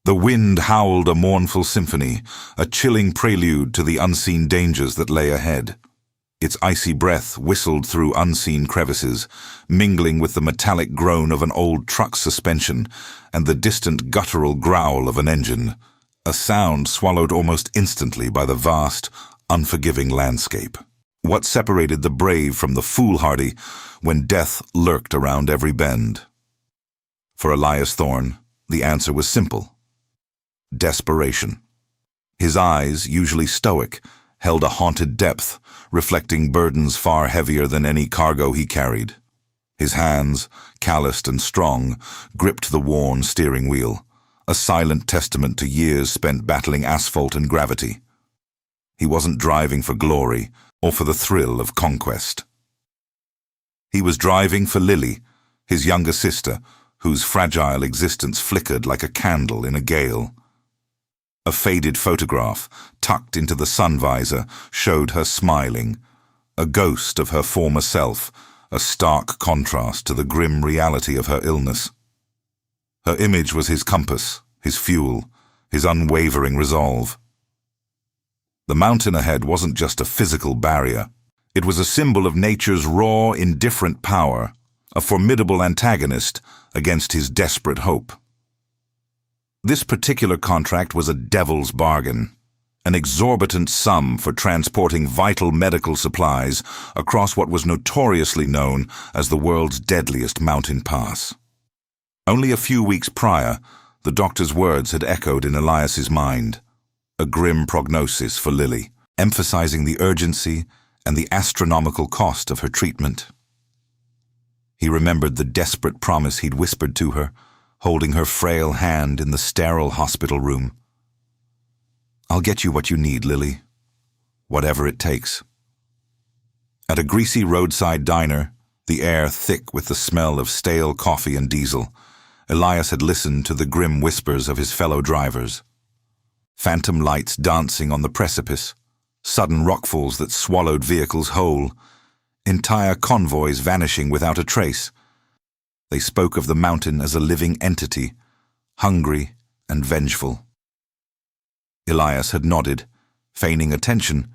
The wind howled a mournful symphony, a chilling prelude to the unseen dangers that lay ahead. Its icy breath whistled through unseen crevices, mingling with the metallic groan of an old truck suspension and the distant guttural growl of an engine, a sound swallowed almost instantly by the vast, unforgiving landscape. What separated the brave from the foolhardy when death lurked around every bend? For Elias Thorne, the answer was simple: desperation. His eyes, usually stoic, held a haunted depth, reflecting burdens far heavier than any cargo he carried. His hands, calloused and strong, gripped the worn steering wheel, a silent testament to years spent battling asphalt and gravity. He wasn't driving for glory or for the thrill of conquest. He was driving for Lily, his younger sister, whose fragile existence flickered like a candle in a gale. A faded photograph, tucked into the sun visor, showed her smiling, a ghost of her former self, a stark contrast to the grim reality of her illness. Her image was his compass, his fuel, his unwavering resolve. The mountain ahead wasn't just a physical barrier. It was a symbol of nature's raw, indifferent power, a formidable antagonist against his desperate hope. This particular contract was a devil's bargain, an exorbitant sum for transporting vital medical supplies across what was notoriously known as the world's deadliest mountain pass. Only a few weeks prior, the doctor's words had echoed in Elias's mind, a grim prognosis for Lily, emphasizing the urgency and the astronomical cost of her treatment. He remembered the desperate promise he'd whispered to her, holding her frail hand in the sterile hospital room. "I'll get you what you need, Lily. Whatever it takes." At a greasy roadside diner, the air thick with the smell of stale coffee and diesel, Elias had listened to the grim whispers of his fellow drivers. Phantom lights dancing on the precipice, sudden rockfalls that swallowed vehicles whole, entire convoys vanishing without a trace. They spoke of the mountain as a living entity, hungry and vengeful. Elias had nodded, feigning attention,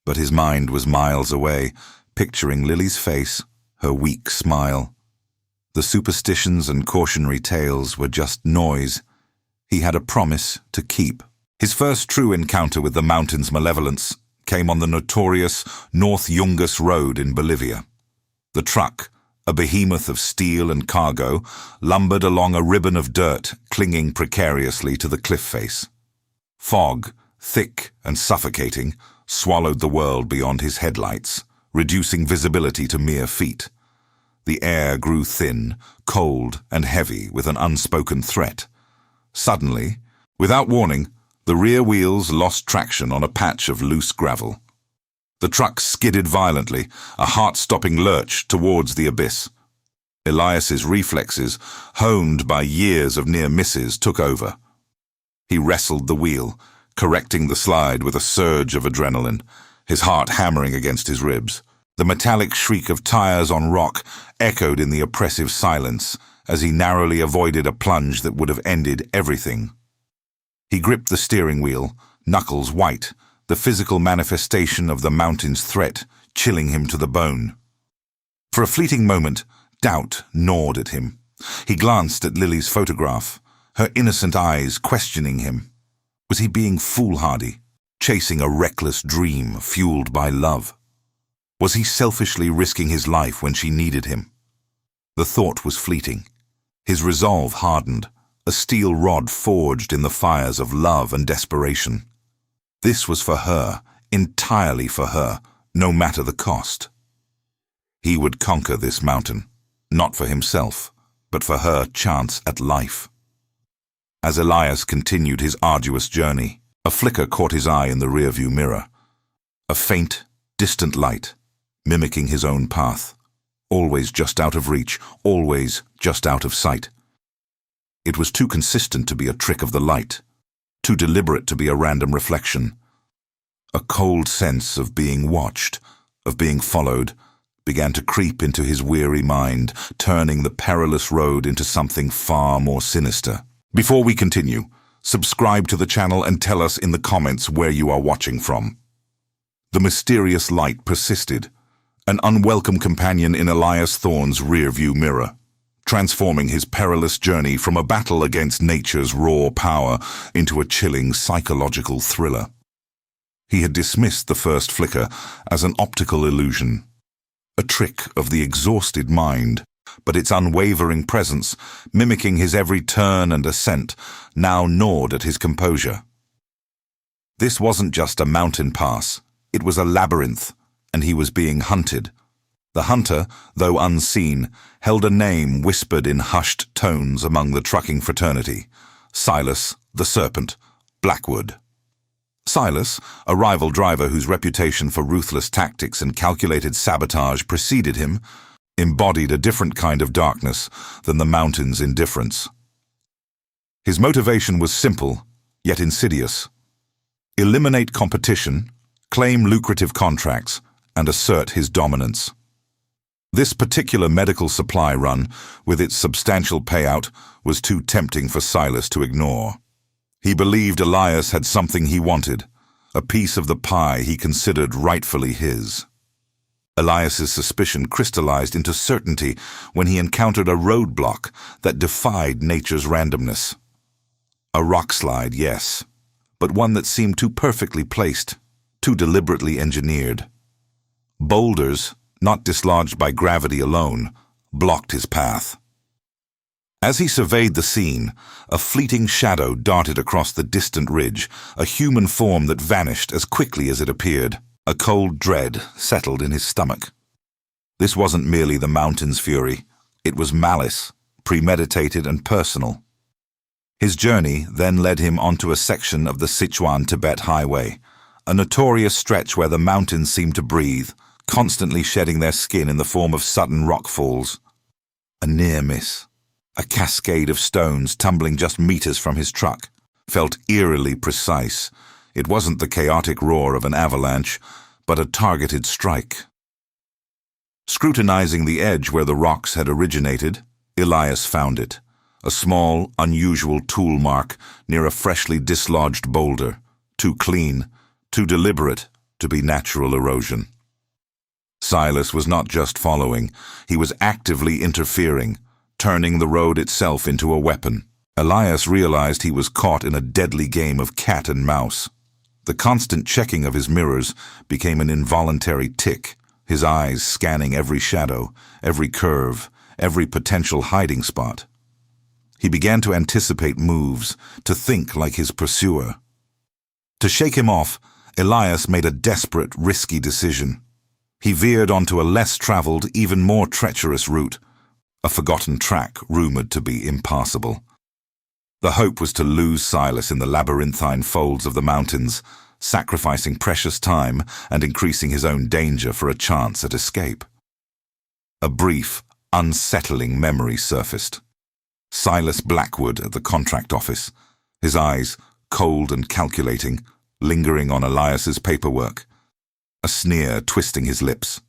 but his mind was miles away, picturing Lily's face, her weak smile. The superstitions and cautionary tales were just noise. He had a promise to keep. His first true encounter with the mountain's malevolence came on the notorious North Yungas Road in Bolivia. The truck, a behemoth of steel and cargo, lumbered along a ribbon of dirt clinging precariously to the cliff face. Fog, thick and suffocating, swallowed the world beyond his headlights, reducing visibility to mere feet. The air grew thin, cold and heavy with an unspoken threat. Suddenly, without warning, the rear wheels lost traction on a patch of loose gravel. The truck skidded violently, a heart-stopping lurch towards the abyss. Elias's reflexes, honed by years of near misses, took over. He wrestled the wheel, correcting the slide with a surge of adrenaline, his heart hammering against his ribs. The metallic shriek of tires on rock echoed in the oppressive silence as he narrowly avoided a plunge that would have ended everything. He gripped the steering wheel, knuckles white, the physical manifestation of the mountain's threat chilling him to the bone. For a fleeting moment, doubt gnawed at him. He glanced at Lily's photograph, her innocent eyes questioning him. Was he being foolhardy, chasing a reckless dream fueled by love? Was he selfishly risking his life when she needed him? The thought was fleeting. His resolve hardened, a steel rod forged in the fires of love and desperation. This was for her, entirely for her, no matter the cost. He would conquer this mountain, not for himself, but for her chance at life. As Elias continued his arduous journey, a flicker caught his eye in the rearview mirror. A faint, distant light, mimicking his own path, always just out of reach, always just out of sight. It was too consistent to be a trick of the light, too deliberate to be a random reflection. A cold sense of being watched, of being followed, began to creep into his weary mind, turning the perilous road into something far more sinister. Before we continue, Subscribe to the channel and tell us in the comments where you are watching from. The mysterious light persisted, an unwelcome companion in Elias Thorne's rearview mirror, transforming his perilous journey from a battle against nature's raw power into a chilling psychological thriller. He had dismissed the first flicker as an optical illusion, a trick of the exhausted mind, but its unwavering presence, mimicking his every turn and ascent, now gnawed at his composure. This wasn't just a mountain pass, it was a labyrinth, and he was being hunted. The hunter, though unseen, held a name whispered in hushed tones among the trucking fraternity: Silas, the Serpent, Blackwood. Silas, a rival driver whose reputation for ruthless tactics and calculated sabotage preceded him, embodied a different kind of darkness than the mountain's indifference. His motivation was simple, yet insidious: eliminate competition, claim lucrative contracts, and assert his dominance. This particular medical supply run, with its substantial payout, was too tempting for Silas to ignore. He believed Elias had something he wanted, a piece of the pie he considered rightfully his. Elias's suspicion crystallized into certainty when he encountered a roadblock that defied nature's randomness. A rockslide, yes, but one that seemed too perfectly placed, too deliberately engineered. Boulders, not dislodged by gravity alone, blocked his path. As he surveyed the scene, a fleeting shadow darted across the distant ridge, a human form that vanished as quickly as it appeared. A cold dread settled in his stomach. This wasn't merely the mountain's fury, it was malice, premeditated and personal. His journey then led him onto a section of the Sichuan-Tibet highway, a notorious stretch where the mountains seemed to breathe, constantly shedding their skin in the form of sudden rockfalls. A near miss, a cascade of stones tumbling just meters from his truck, felt eerily precise. It wasn't the chaotic roar of an avalanche, but a targeted strike. Scrutinizing the edge where the rocks had originated, Elias found it, a small, unusual tool mark near a freshly dislodged boulder, too clean, too deliberate to be natural erosion. Silas was not just following, he was actively interfering, turning the road itself into a weapon. Elias realized he was caught in a deadly game of cat and mouse. The constant checking of his mirrors became an involuntary tick, his eyes scanning every shadow, every curve, every potential hiding spot. He began to anticipate moves, to think like his pursuer. To shake him off, Elias made a desperate, risky decision. He veered onto a less-traveled, even more treacherous route, a forgotten track rumored to be impassable. The hope was to lose Silas in the labyrinthine folds of the mountains, sacrificing precious time and increasing his own danger for a chance at escape. A brief, unsettling memory surfaced. Silas Blackwood at the contract office, his eyes, cold and calculating, lingering on Elias's paperwork, a sneer twisting his lips.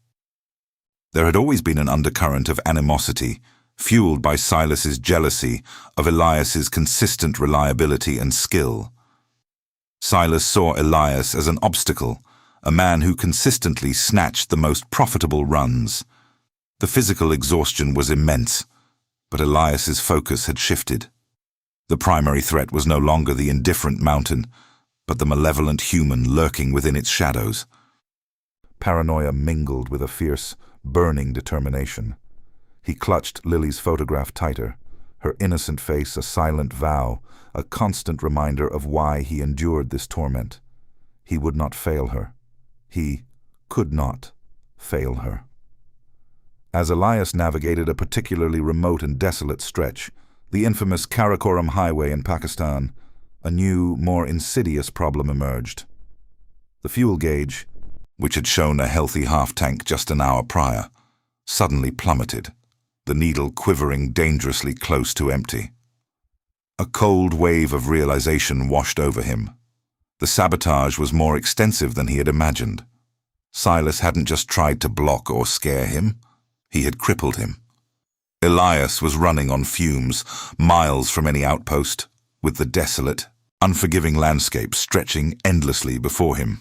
There had always been an undercurrent of animosity, fueled by Silas's jealousy of Elias's consistent reliability and skill. Silas saw Elias as an obstacle, a man who consistently snatched the most profitable runs. The physical exhaustion was immense, but Elias's focus had shifted. The primary threat was no longer the indifferent mountain, but the malevolent human lurking within its shadows. Paranoia mingled with a fierce, burning determination. He clutched Lily's photograph tighter, her innocent face a silent vow, a constant reminder of why he endured this torment. He would not fail her. He could not fail her. As Elias navigated a particularly remote and desolate stretch, the infamous Karakoram Highway in Pakistan, a new, more insidious problem emerged. The fuel gauge, which had shown a healthy half-tank just an hour prior, suddenly plummeted, the needle quivering dangerously close to empty. A cold wave of realization washed over him. The sabotage was more extensive than he had imagined. Silas hadn't just tried to block or scare him, he had crippled him. Elias was running on fumes, miles from any outpost, with the desolate, unforgiving landscape stretching endlessly before him.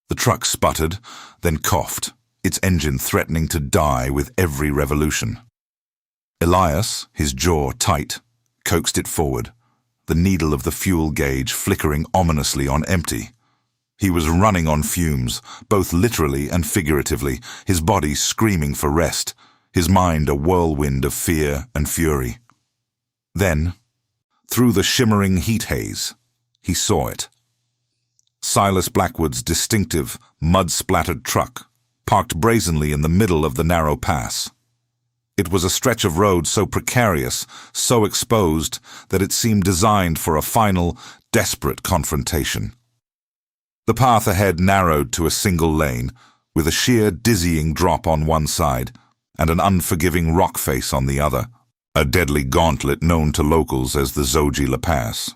The truck sputtered, then coughed, its engine threatening to die with every revolution. Elias, his jaw tight, coaxed it forward, the needle of the fuel gauge flickering ominously on empty. He was running on fumes, both literally and figuratively, his body screaming for rest, his mind a whirlwind of fear and fury. Then, through the shimmering heat haze, he saw it. Silas Blackwood's distinctive, mud-splattered truck, parked brazenly in the middle of the narrow pass. It was a stretch of road so precarious, so exposed, that it seemed designed for a final, desperate confrontation. The path ahead narrowed to a single lane, with a sheer, dizzying drop on one side, and an unforgiving rock face on the other, a deadly gauntlet known to locals as the Zoji La Pass.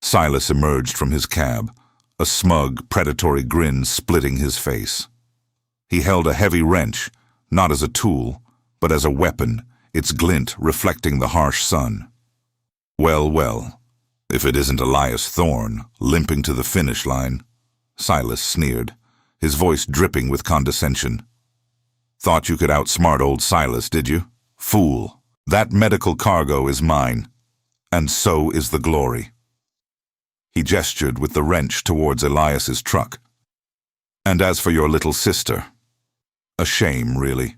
Silas emerged from his cab, a smug, predatory grin splitting his face. He held a heavy wrench, not as a tool, but as a weapon, its glint reflecting the harsh sun. Well, well, if it isn't Elias Thorne, limping to the finish line, Silas sneered, his voice dripping with condescension. Thought you could outsmart old Silas, did you? Fool, that medical cargo is mine, and so is the glory. He gestured with the wrench towards Elias's truck. And as for your little sister, a shame, really.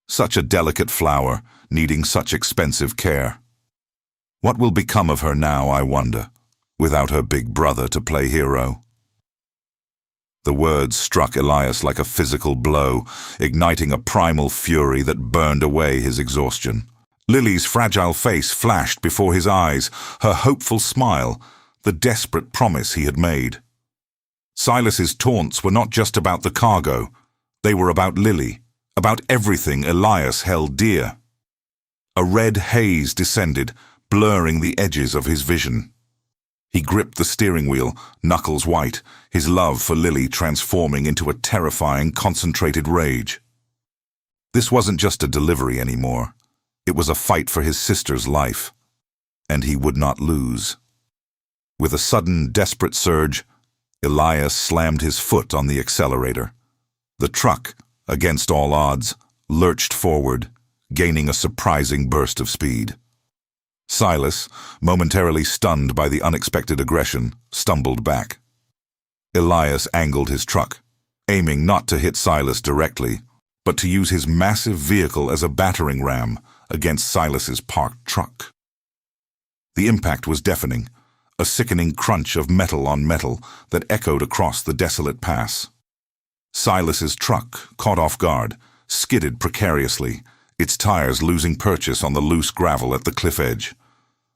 Such a delicate flower, needing such expensive care. What will become of her now, I wonder, without her big brother to play hero? The words struck Elias like a physical blow, igniting a primal fury that burned away his exhaustion. Lily's fragile face flashed before his eyes, her hopeful smile, the desperate promise he had made. Silas's taunts were not just about the cargo, they were about Lily, about everything Elias held dear. A red haze descended, blurring the edges of his vision. He gripped the steering wheel, knuckles white, his love for Lily transforming into a terrifying, concentrated rage. This wasn't just a delivery anymore. It was a fight for his sister's life, and he would not lose. With a sudden, desperate surge, Elias slammed his foot on the accelerator. The truck, against all odds, lurched forward, gaining a surprising burst of speed. Silas, momentarily stunned by the unexpected aggression, stumbled back. Elias angled his truck, aiming not to hit Silas directly, but to use his massive vehicle as a battering ram against Silas's parked truck. The impact was deafening, a sickening crunch of metal on metal that echoed across the desolate pass. Silas's truck, caught off guard, skidded precariously, its tires losing purchase on the loose gravel at the cliff edge.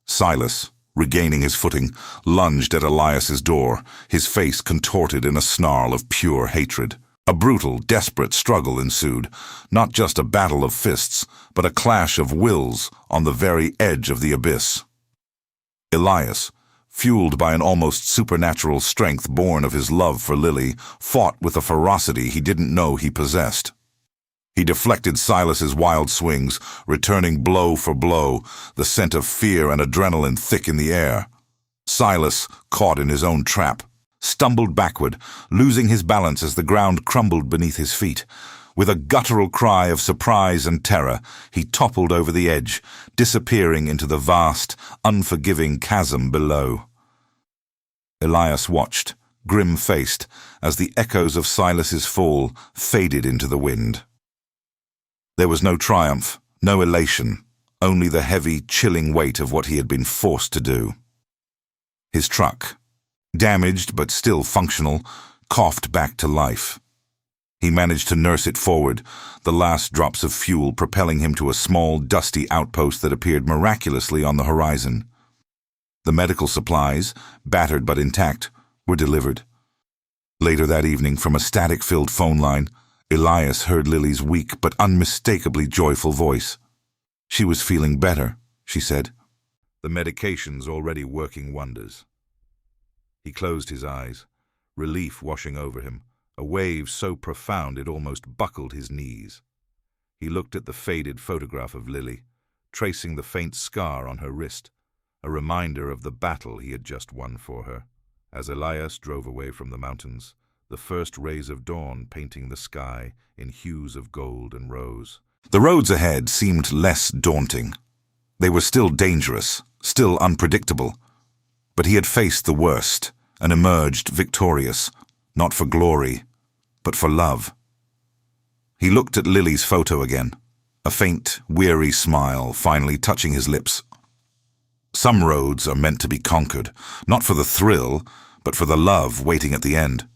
Silas, regaining his footing, lunged at Elias's door, his face contorted in a snarl of pure hatred. A brutal, desperate struggle ensued, not just a battle of fists, but a clash of wills on the very edge of the abyss. Elias, fueled by an almost supernatural strength born of his love for Lily, fought with a ferocity he didn't know he possessed. He deflected Silas's wild swings, returning blow for blow, the scent of fear and adrenaline thick in the air. Silas, caught in his own trap, stumbled backward, losing his balance as the ground crumbled beneath his feet. With a guttural cry of surprise and terror, he toppled over the edge, disappearing into the vast, unforgiving chasm below. Elias watched, grim-faced, as the echoes of Silas's fall faded into the wind. There was no triumph, no elation, only the heavy, chilling weight of what he had been forced to do. His truck, damaged but still functional, coughed back to life. He managed to nurse it forward, the last drops of fuel propelling him to a small, dusty outpost that appeared miraculously on the horizon. The medical supplies, battered but intact, were delivered. Later that evening, from a static-filled phone line, Elias heard Lily's weak but unmistakably joyful voice. She was feeling better, she said. The medication's already working wonders. He closed his eyes, relief washing over him, a wave so profound it almost buckled his knees. He looked at the faded photograph of Lily, tracing the faint scar on her wrist, a reminder of the battle he had just won for her. As Elias drove away from the mountains, the first rays of dawn painting the sky in hues of gold and rose. The roads ahead seemed less daunting. They were still dangerous, still unpredictable. But he had faced the worst and emerged victorious, not for glory, but for love. He looked at Lily's photo again, a faint, weary smile finally touching his lips. Some roads are meant to be conquered, not for the thrill, but for the love waiting at the end.